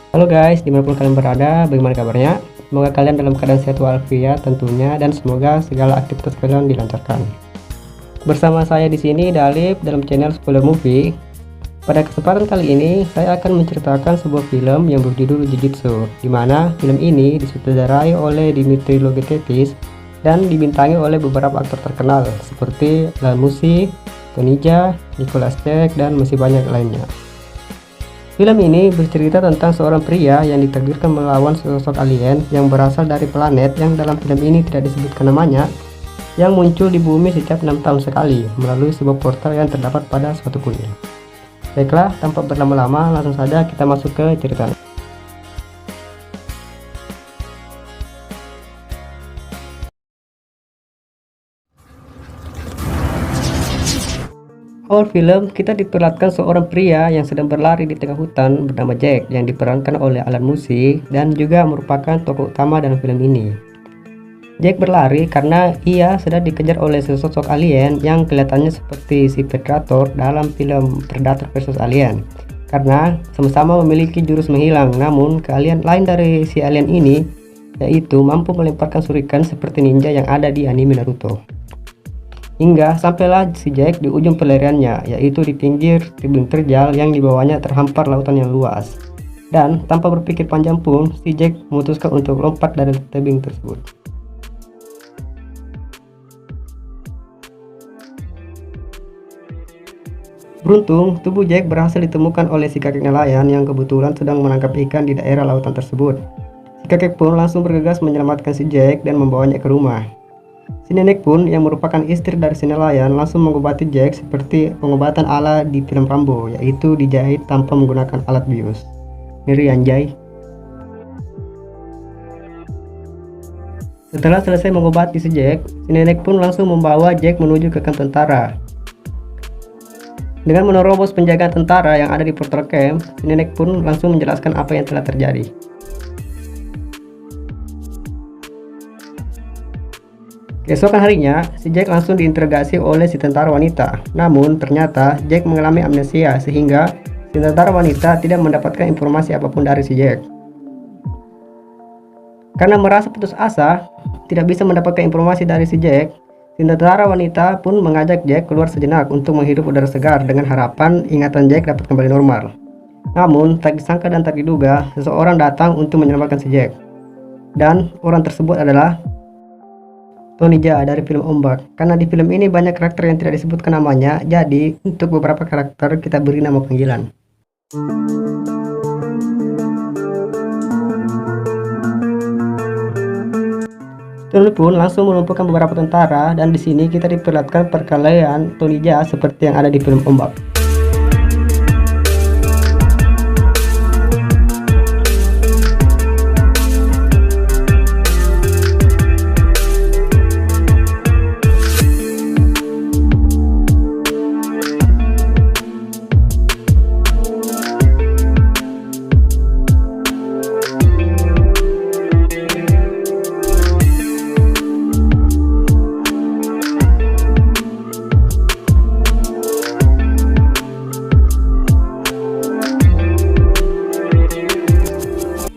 Halo guys, dimanapun kalian berada, bagaimana kabarnya? Semoga kalian dalam keadaan sehat walafiat tentunya, dan semoga segala aktivitas kalian dilancarkan. Bersama saya di sini Dalip dalam channel Spoiler Movie. Pada kesempatan kali ini, saya akan menceritakan sebuah film yang berjudul Jujutsu, di mana film ini disutradarai oleh Dmitry Logetetis dan dibintangi oleh beberapa aktor terkenal seperti Lan Musi, Tony Jaa, Nicholas Cage, dan masih banyak lainnya. Film ini bercerita tentang seorang pria yang ditakdirkan melawan sosok alien yang berasal dari planet yang dalam film ini tidak disebutkan namanya, yang muncul di bumi setiap 6 tahun sekali melalui sebuah portal yang terdapat pada suatu kuil. Baiklah, tanpa berlama-lama, langsung saja kita masuk ke ceritanya. Awal film, kita diperlihatkan seorang pria yang sedang berlari di tengah hutan bernama Jack yang diperankan oleh Alan Musi dan juga merupakan tokoh utama dalam film ini. Jack berlari karena ia sedang dikejar oleh sesosok alien yang kelihatannya seperti si Predator dalam film Predator vs Alien, karena sama-sama memiliki jurus menghilang. Namun keahlian lain dari si alien ini yaitu mampu melemparkan shuriken seperti ninja yang ada di anime Naruto. Hingga sampailah si Jack di ujung pelariannya, yaitu di pinggir tebing terjal yang dibawahnya terhampar lautan yang luas. Dan tanpa berpikir panjang pun, si Jack memutuskan untuk lompat dari tebing tersebut. Beruntung, tubuh Jack berhasil ditemukan oleh si kakek nelayan yang kebetulan sedang menangkap ikan di daerah lautan tersebut. Si kakek pun langsung bergegas menyelamatkan si Jack dan membawanya ke rumah. Si nenek pun yang merupakan istri dari si nelayan langsung mengobati Jack seperti pengobatan ala di film Rambo, yaitu dijahit tanpa menggunakan alat bius. Ngeri anjay. Setelah selesai mengobati si Jack, si nenek pun langsung membawa Jack menuju ke kamp tentara. Dengan menerobos penjagaan tentara yang ada di portal camp, si nenek pun langsung menjelaskan apa yang telah terjadi. Keesokan harinya, si Jack langsung diinterogasi oleh si tentara wanita. Namun ternyata Jack mengalami amnesia sehingga si tentara wanita tidak mendapatkan informasi apapun dari si Jack. Karena merasa putus asa, tidak bisa mendapatkan informasi dari si Jack, si tentara wanita pun mengajak Jack keluar sejenak untuk menghirup udara segar dengan harapan ingatan Jack dapat kembali normal. Namun tak disangka dan tak diduga, seseorang datang untuk menyelamatkan si Jack. Dan orang tersebut adalah Tony Jaa dari film Ombak. Karena di film ini banyak karakter yang tidak disebutkan namanya, jadi untuk beberapa karakter kita beri nama panggilan. Tony pun langsung melumpuhkan beberapa tentara, dan di sini kita diperlihatkan perkelahian Tony Jaa seperti yang ada di film Ombak.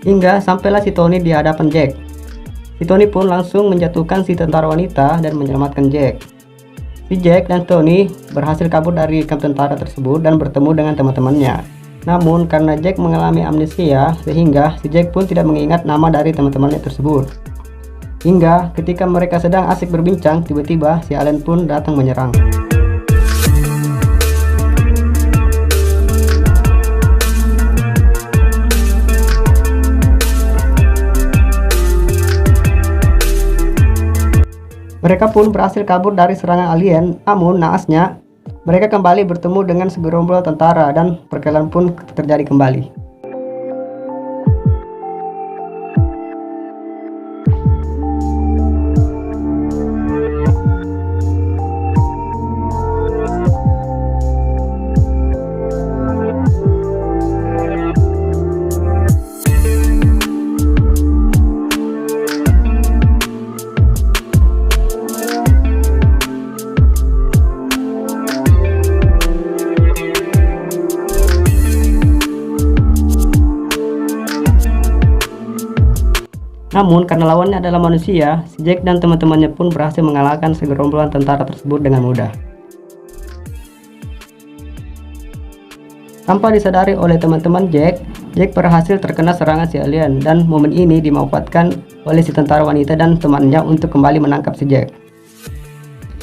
Hingga sampailah si Tony di hadapan Jack. Si Tony pun langsung menjatuhkan si tentara wanita dan menyelamatkan Jack. Si Jack dan Tony berhasil kabur dari kamp tentara tersebut dan bertemu dengan teman-temannya. Namun karena Jack mengalami amnesia, sehingga si Jack pun tidak mengingat nama dari teman-temannya tersebut. Hingga ketika mereka sedang asik berbincang, tiba-tiba si alien pun datang menyerang. Mereka pun berhasil kabur dari serangan alien, namun naasnya mereka kembali bertemu dengan segerombol tentara dan perkelahian pun terjadi kembali. Namun karena lawannya adalah manusia, si Jack dan teman-temannya pun berhasil mengalahkan segerombolan tentara tersebut dengan mudah. Tanpa disadari oleh teman-teman Jack berhasil terkena serangan si alien, dan momen ini dimanfaatkan oleh si tentara wanita dan temannya untuk kembali menangkap si Jack.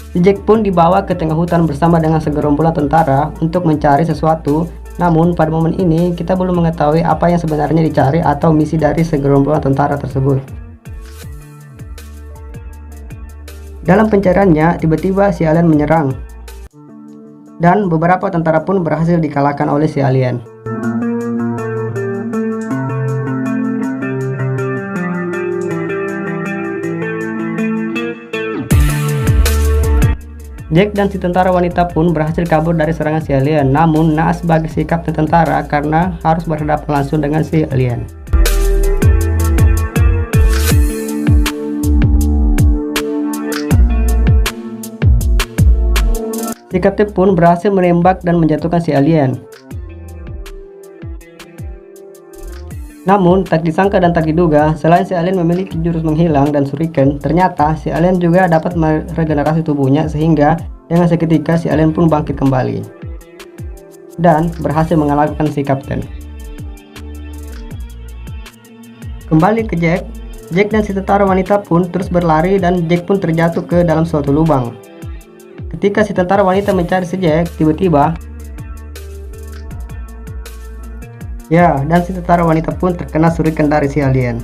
Si Jack pun dibawa ke tengah hutan bersama dengan segerombolan tentara untuk mencari sesuatu. Namun pada momen ini kita belum mengetahui apa yang sebenarnya dicari atau misi dari segerombolan tentara tersebut. Dalam pencariannya, tiba-tiba si alien menyerang, dan beberapa tentara pun berhasil dikalahkan oleh si alien. Jack dan si tentara wanita pun berhasil kabur dari serangan si alien, namun naas bagi si kapten tentara karena harus berhadapan langsung dengan si alien. Si kapten pun berhasil menembak dan menjatuhkan si alien. Namun tak disangka dan tak diduga, selain si alien memiliki jurus menghilang dan shuriken, ternyata si alien juga dapat meregenerasi tubuhnya, sehingga dengan seketika si alien pun bangkit kembali dan berhasil mengalahkan si kapten. Kembali ke Jack dan si tentara wanita pun terus berlari, dan Jack pun terjatuh ke dalam suatu lubang. Ketika si tentara wanita mencari si Jack, tiba-tiba dan si tentara wanita pun terkena shuriken dari si alien.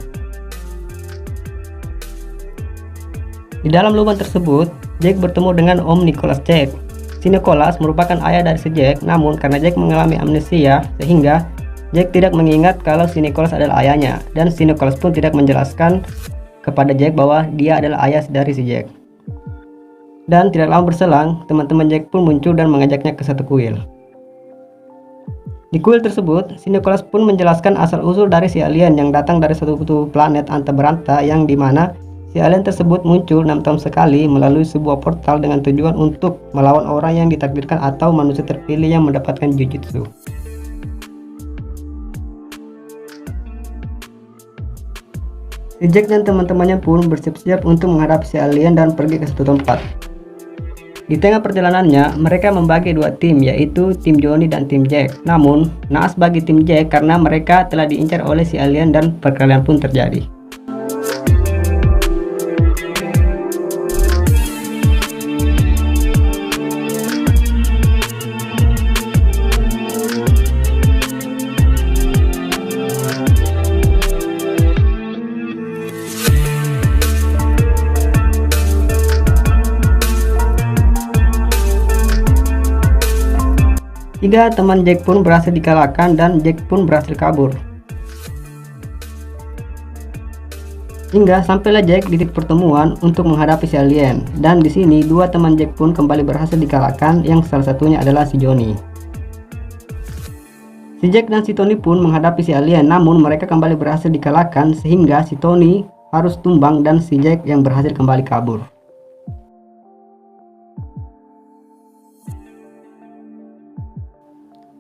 Di dalam lubang tersebut, Jack bertemu dengan Om Nicholas Jack. Si Nicholas merupakan ayah dari si Jack, namun karena Jack mengalami amnesia, sehingga Jack tidak mengingat kalau si Nicholas adalah ayahnya, dan si Nicholas pun tidak menjelaskan kepada Jack bahwa dia adalah ayah dari si Jack. Dan tidak lama berselang, teman-teman Jack pun muncul dan mengajaknya ke satu kuil. Di kuil tersebut, si Nicholas pun menjelaskan asal-usul dari si alien yang datang dari suatu planet Anta Beranta, yang dimana si alien tersebut muncul 6 tahun sekali melalui sebuah portal dengan tujuan untuk melawan orang yang ditakdirkan atau manusia terpilih yang mendapatkan jujutsu. Si Jack dan teman-temannya pun bersiap-siap untuk menghadapi si alien dan pergi ke satu tempat. Di tengah perjalanannya, mereka membagi dua tim, yaitu tim Johnny dan tim Jack. Namun, naas bagi tim Jack karena mereka telah diincar oleh si alien dan perkelahian pun terjadi. Tiga teman Jack pun berhasil dikalahkan dan Jack pun berhasil kabur. Hingga sampailah Jack di titik pertemuan untuk menghadapi si alien, dan di sini dua teman Jack pun kembali berhasil dikalahkan, yang salah satunya adalah si Johnny. Si Jack dan si Tony pun menghadapi si alien, namun mereka kembali berhasil dikalahkan sehingga si Tony harus tumbang dan si Jack yang berhasil kembali kabur.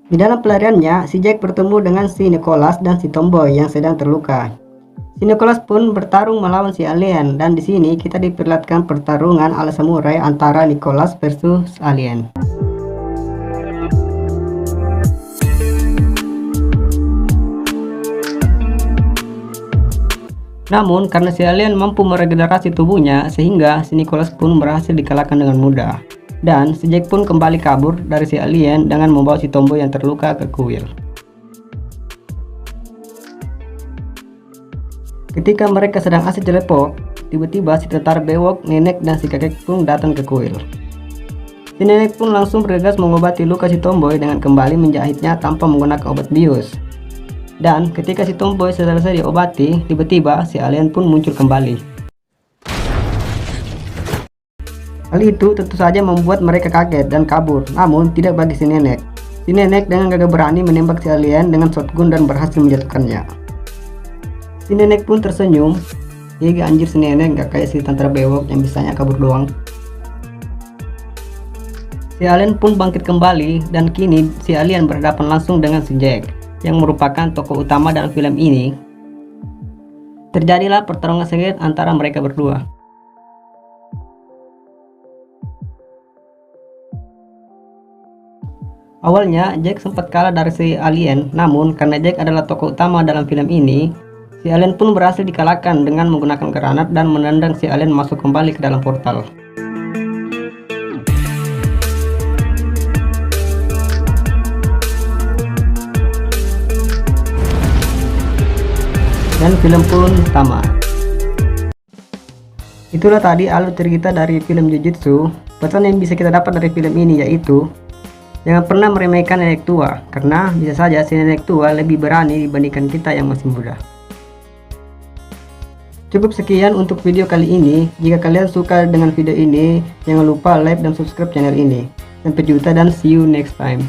Di dalam pelariannya, si Jack bertemu dengan si Nicholas dan si Tomboy yang sedang terluka. Si Nicholas pun bertarung melawan si alien, dan di sini kita diperlihatkan pertarungan ala samurai antara Nicholas versus alien. Namun karena si alien mampu meregenerasi tubuhnya, sehingga si Nicholas pun berhasil dikalahkan dengan mudah. Dan si Jack pun kembali kabur dari si alien dengan membawa si Tomboy yang terluka ke kuil. Ketika mereka sedang asik celepok, tiba-tiba si tentara bewok, nenek, dan si kakek pun datang ke kuil. Si nenek pun langsung bergegas mengobati luka si Tomboy dengan kembali menjahitnya tanpa menggunakan obat bius. Dan ketika si Tomboy selesai diobati, tiba-tiba si alien pun muncul kembali. Hal itu tentu saja membuat mereka kaget dan kabur, namun tidak bagi si nenek. Si nenek dengan gagah berani menembak si alien dengan shotgun dan berhasil menjatuhkannya. Si nenek pun tersenyum. Iya anjir, si nenek gak kayak si tentara bewok yang bisanya kabur doang. Si alien pun bangkit kembali, dan kini si alien berhadapan langsung dengan si Jack, yang merupakan tokoh utama dalam film ini. Terjadilah pertarungan sengit antara mereka berdua. Awalnya Jack sempat kalah dari si alien, namun karena Jack adalah tokoh utama dalam film ini, si alien pun berhasil dikalahkan dengan menggunakan granat dan menendang si alien masuk kembali ke dalam portal. Dan film pun tamat. Itulah tadi alur cerita dari film Jujutsu. Pesan yang bisa kita dapat dari film ini yaitu jangan pernah meremehkan nenek tua, karena bisa saja si nenek tua lebih berani dibandingkan kita yang masih muda. Cukup sekian untuk video kali ini. Jika kalian suka dengan video ini, jangan lupa like dan subscribe channel ini. Sampai jumpa dan see you next time.